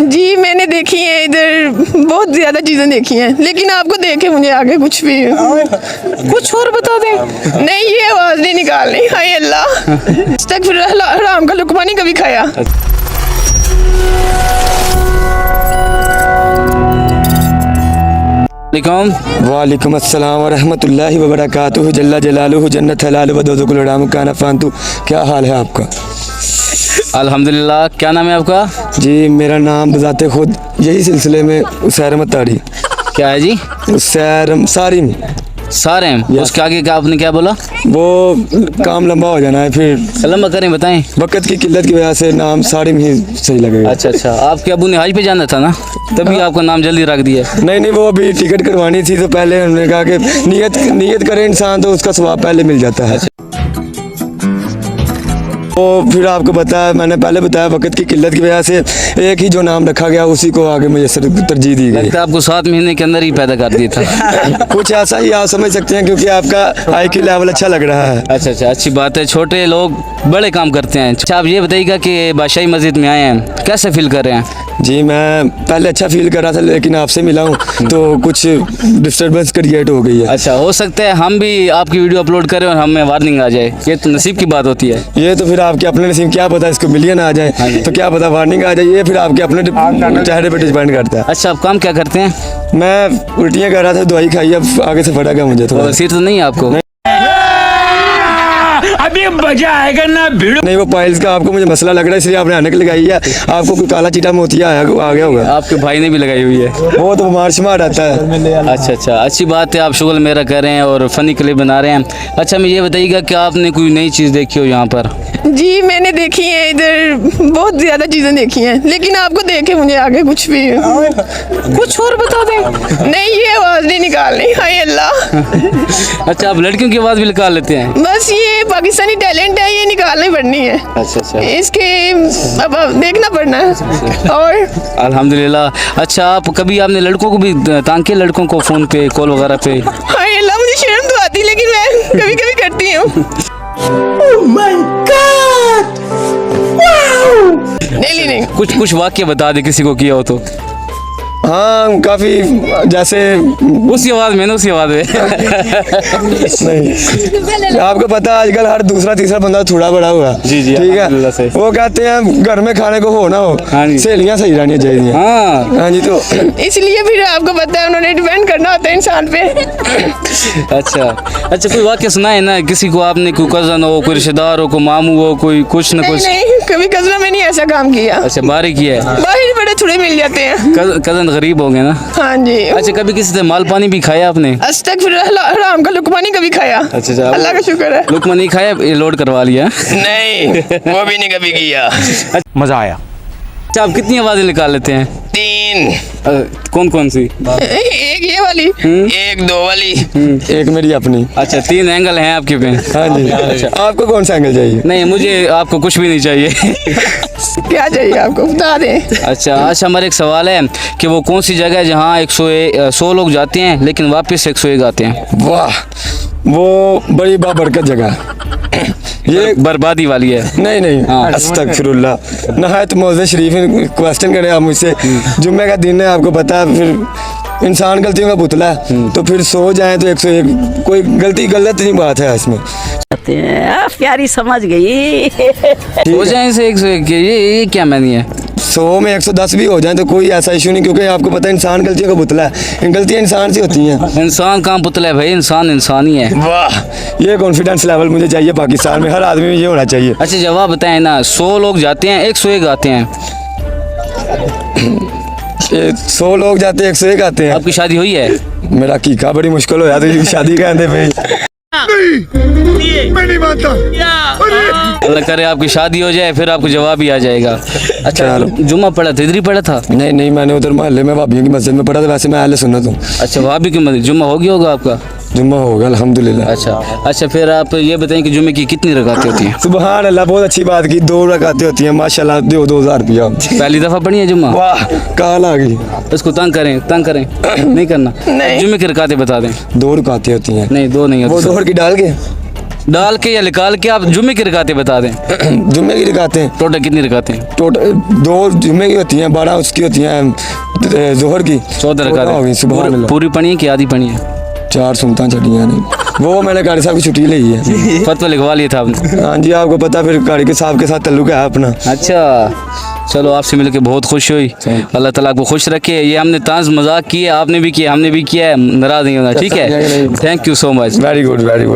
जी मैंने देखी है, इधर बहुत ज़्यादा चीज़ें देखी हैं, लेकिन आपको देखे मुझे आगे कुछ भी कुछ और बता दें। नहीं, ये आवाज़ नहीं निकालनी। हाय अल्लाह, अस्तगफिरुल्लाह, हराम का लुक़मा नहीं कभी खाया। वालेकुम अस्सलाम व रहमतुल्लाहि व बरकातुहू जल्ला जलालुहु जन्नत हलाल व दोज़ुकुल हराम काना फांतु। क्या हाल है आपका? अल्हम्दुलिल्लाह। क्या नाम है आपका? जी मेरा नाम बज़ाते खुद यही सिलसिले में उसैर मतारी। क्या है जी? उसैर सारिम सारेम। उसके आगे क्या आपने क्या बोला? वो काम लंबा हो जाना है, फिर लंबा करें, बताएं। वक़्त की किल्लत की वजह से नाम सारिम ही सही लगेगा। अच्छा अच्छा, आपके अबू ने हज पे जाना था ना, तभी आपका नाम जल्दी रख दिया। नहीं, वो अभी टिकट करवानी थी, तो पहले हमने कहा कि नियत करे इंसान तो उसका सवाब पहले मिल जाता है। तो फिर आपको बताया, मैंने पहले बताया, वक्त की किल्लत की वजह से एक ही जो नाम रखा गया उसी को आगे मुझे तरजीह दी गई। लगता है आपको 7 महीने के अंदर ही पैदा कर दिया था। कुछ ऐसा ही आप समझ सकते हैं, क्योंकि आपका IQ लेवल अच्छा लग रहा है। अच्छा अच्छा, अच्छी बात है। छोटे लोग बड़े काम करते हैं। अच्छा, आप ये बताइएगा कि बादशाही मस्जिद में आए हैं, कैसे फील कर रहे हैं? जी मैं पहले अच्छा फील कर रहा था, लेकिन आपसे मिला हूँ तो कुछ डिस्टर्बेंस क्रिएट हो गई है। अच्छा, हो सकता है हम भी आपकी वीडियो अपलोड करें और हमें वार्निंग आ जाए। ये तो नसीब की बात होती है। ये तो फिर आपके अपने नसीब, क्या पता इसको मिलियन आ जाए तो क्या पता वार्निंग आ जाए, ये फिर आपके अपने चेहरे पे डिपेंड करता है। अच्छा, आप काम क्या करते हैं? मैं उल्टियाँ कर रहा था, दवाई खाई, अब आगे से फटा गया मुझे थोड़ा। सिर तो नहीं है आपको? अभी मजा आएगा ना भिड़ो। नहीं, वो पाइल्स का आपको मुझे मसला लग रहा है, इसलिए आपने ऐनक लगाई है। आपको कोई काला चीटा मोतिया आ गया होगा। आपके भाई ने भी लगाई हुई है। वो तो बीमार शिमार रहता है। अच्छा अच्छा, अच्छी बात है। आप शुगल मेरा कर रहे हैं और फनी क्लिप बना रहे हैं। अच्छा, मैं ये बताइएगा कि आपने कोई नई चीज़ देखी हो यहाँ पर? जी मैंने देखी है, इधर बहुत ज़्यादा चीज़ें देखी हैं, लेकिन आपको देखे मुझे आगे कुछ भी कुछ और बता दें। नहीं, ये आवाज़ नहीं निकालनी। हाय अल्लाह। अच्छा, आप लड़कियों की आवाज़ भी निकाल लेते हैं? बस ये पाकिस्तानी टैलेंट है, ये निकालनी पड़नी है। अच्छा अच्छा, इसके अब देखना पड़ना है। और अल्हम्दुलिल्लाह। अच्छा, आप कभी आपने लड़कों को भी तांग किया, लड़कों को फ़ोन पे कॉल वगैरह पे? हाय अल्लाह, मुझे शर्म तो आती, लेकिन मैं कभी कभी करती हूँ। नहीं, कुछ वाक्य बता दे किसी को किया हो तो। हाँ काफ़ी, जैसे उसी आवाज़ में ना, उसी आवाज़ में। नहीं, आपको पता है आजकल हर दूसरा तीसरा बंदा थोड़ा बड़ा हुआ। जी जी, ठीक अल्हम्दुलिल्लाह से। है। वो कहते हैं घर में खाने को हो ना हो, हाँ जी। सहेलियाँ सही रहनी चाहिए। हाँ हाँ जी, तो इसलिए फिर आपको पता है उन्होंने डिपेंड करना होता है इंसान पे। अच्छा अच्छा, कोई वाक्य सुनाए ना, किसी को आपने कोई कज़न हो, कोई रिश्तेदार हो, कोई मामू हो, कोई कुछ न कुछ। नहीं, कभी कजरा में नहीं ऐसा काम किया। अच्छा, बारी किया है। बाहर बड़े थोड़े मिल जाते हैं। कज़न गरीब हो गए ना? हाँ जी। अच्छा, कभी किसी से माल पानी भी खाया आपने? अस्तगफिरुल्लाह, हराम का लुक़मा नहीं कभी खाया। अच्छा अच्छा, अल्लाह का शुक्र है। लुकमा नहीं खाया, ये लोड करवा लिया। नहीं, वो भी नहीं कभी किया। मजा आया। अच्छा, आप कितनी आवाज़ें निकाल लेते हैं? 3। कौन कौन सी? एक ये वाली, एक 2 वाली। एक मेरी अपनी। अच्छा, 3 एंगल हैं आपके पे। हाँ जी। आपको कौन सा एंगल चाहिए? नहीं, मुझे आपको कुछ भी नहीं चाहिए। क्या चाहिए आपको बता दें। अच्छा अच्छा, हमारा एक सवाल है कि वो कौन सी जगह है जहाँ 100 लोग जाते हैं लेकिन वापस 101 आते हैं? वाह, वो बड़ी बाबरकत जगह। ये बर्बादी वाली है। नहीं, हाँ। अस्तगफिरुल्लाह, नहायत मौज़े शरीफ क्वेश्चन करें आप मुझसे। जुम्मे का दिन है, आपको पता है, फिर इंसान गलतियों का पुतला है, तो फिर 100 जाए तो 101, कोई गलत नहीं बात है इसमें। प्यारी समझ गई। हो जाए से 101, ये क्या मानी है? 100 में 110 भी हो जाए तो कोई ऐसा इशू नहीं, क्योंकि आपको पता है इंसान गलतियों का पुतला है। गलतियाँ इंसान से होती हैं। इंसान कहाँ पुतला है भाई, इंसान ही है। वाह, ये कॉन्फिडेंस लेवल मुझे चाहिए पाकिस्तान में, हर आदमी में ये होना चाहिए। अच्छा, जवाब बताएं ना, 100 लोग जाते हैं 101 आते हैं। 100 लोग जाते हैं 101 आते हैं। आपकी शादी हुई है? मेरा कीका बड़ी मुश्किल हो जाती है शादी कहते भाई। अल्लाह करे आपकी शादी हो जाए, फिर आपको जवाब ही आ जाएगा। अच्छा, जुम्मा पढ़ा था, इधर ही पढ़ा था? नहीं, मैंने उधर मोहल्ले में भाभियों की मस्जिद में पढ़ा था। वैसे मैं अहले सुन्नत हूँ। अच्छा, भाभी की मस्जिद, जुम्मा हो गया होगा आपका? जुम्मा हो गया अल्हम्दुलिल्लाह। अच्छा, फिर आप ये बताएं कि जुम्मे की कितनी रकातें होती हैं? सुबहान अल्लाह, बहुत अच्छी बात की। 2 रकातें होती हैं माशाल्लाह। 2000 रुपया। पहली दफ़ा पढ़ी है जुम्मा? वाह, काल आ गई। इसको तंग करें नहीं करना। जुम्मे की रकातें बता दें। 2 रकातें होती हैं। नहीं, 2 नहीं वो होती। 2 की डाल के डाल के या निकाल के आप जुम्मे की रकातें बता दें। जुम्मे की रकातें हैं, टोटल कितनी रकातें हैं? टोटल 2 जुम्मे की होती हैं, 12 उसकी होती हैं, जोहर की 14 हो गई। सुबह रकातें पूरी पढ़ी है कि आधी पढ़ी है? 4 सुनता चढ़ियाँ नहीं, वो मैंने कारी साहब की छुट्टी ली है। फतवा लिखवा लिया था आपने? हाँ जी, आपको पता, फिर कारी के साहब के साथ ताल्लुक है अपना। अच्छा, चलो आपसे मिलकर बहुत खुश हुई। अल्लाह ताला आपको खुश रखे। ये हमने तांज मजाक किया, आपने भी किया, हमने भी किया है, नाराज नहीं होना, ठीक है? Thank you so much. Very good, very good.